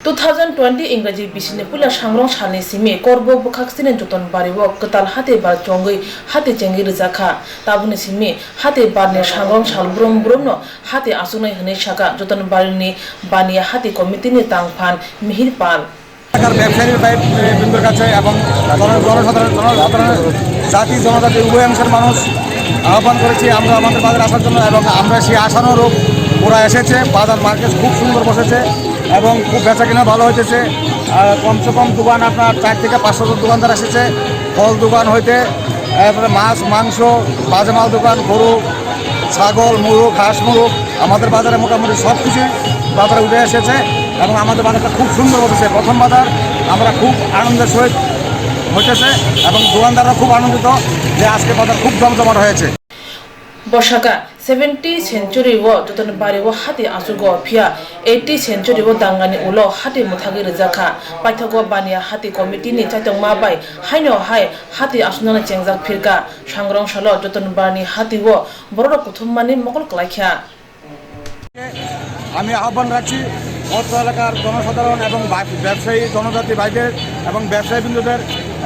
2020 इंग्राजी बिसिने पुला सांग्रं सालनि सिमे करबो बुखाक्सिने जतन बारिबो कताल हाते बार चंगै हाते चेंगि रजाखा ताबुनि सिमे हाते बारने सांग्रं साल ब्रम ब्रमनो हाते आसुनाय हने शाखा जतन बारिनि बानिया हाते कमिटिनि तांफान मिहिर पाल ব্যবসায়ী বৃন্দের কাছে এবং জনসাধারণ জাতি জনজাতি উভয় অংশের মানুষ আহ্বান করেছি আমরা আমাদের বাজারে আসার জন্য এবং আমরা সেই আশানুরূপ ওরা এসেছে। বাজার মার্কেট খুব সুন্দর বসেছে এবং খুব বেচা কিনা ভালো হইতেছে। কমসে কম দোকান আপনার 4 থেকে 500 জন দোকানদার এসেছে। ফল দোকান হইতে তারপরে মাছ মাংস বাজে মাল দোকান গরু ছাগল মুরগ হাঁস মুরগ আমাদের বাজারে মোটামুটি সব কিছুই বাজারে উঠে এসেছে এবং আমাদের বাজারটা খুব সুন্দর হতেছে। প্রথম বাজার আমরা খুব আনন্দের সহিত হইতেছে এবং দোকানদাররা খুব আনন্দিত যে আজকে বাজার খুব জমজমাট হয়েছে। বর্ষাকা 70 সেঞ্চুরি ও জতন বারি ও হাতে আসুগো ফিয়া 80 সেঞ্চুরি ও দাঙ্গানি উলো হাতে মুথাগি রজাখা পাইথাগো বানিয়া হাতে কমিটিনি চাইতং মাবাই হাইনো হাই হাতে আসুনানা চেংজাক ফিরকা सांग्रं सालो जतन बारनि हाते ও বড় কুথুমমানি মকল কলাইখা। আমি আহ্বান রাখছি অত্র এলাকার জনসাধারণ এবং ব্যবসায়ী জনজাতি ভাইদের এবং ব্যবসায়ী বৃন্দদের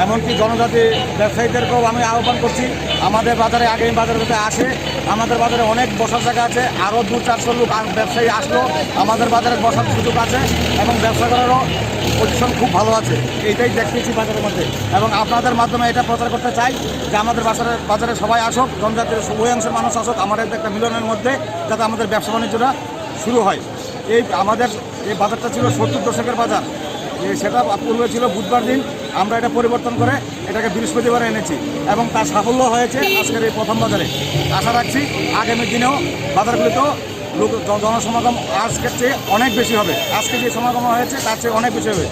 এমনকি জনজাতি ব্যবসায়ীদেরকেও আমি আহ্বান করছি আমাদের বাজারে আগামী বাজার হতে আসে। আমাদের বাজারে অনেক বসার জায়গা আছে, আরও 200-400 লোক ব্যবসায়ী আসলো আমাদের বাজারে বসার সুযোগ আছে এবং ব্যবসা করারও পজিশন খুব ভালো আছে। এইটাই দেখতেছি বাজারের মধ্যে এবং আপনাদের মাধ্যমে এটা প্রচার করতে চাই যে আমাদের বাজারে সবাই আসুক, জনজাতির উভয় অংশের মানুষ আসুক, আমাদের একটা মিলনের মধ্যে যাতে আমাদের ব্যবসা বাণিজ্যটা শুরু হয়। আমাদের এই বাজারটা ছিল 70 দশকের বাজার, সেটা পূর্বে ছিল বুধবার দিন, আমরা এটা পরিবর্তন করে এটাকে বৃহস্পতিবারে এনেছি এবং তার সাফল্য হয়েছে আজকের এই প্রথম বাজারে। আশা রাখছি আগামী দিনেও বাজারগুলিতেও জনসমাগম আজকের চেয়ে অনেক বেশি হবে, আজকে যে সমাগম হয়েছে তার চেয়ে অনেক বেশি হবে।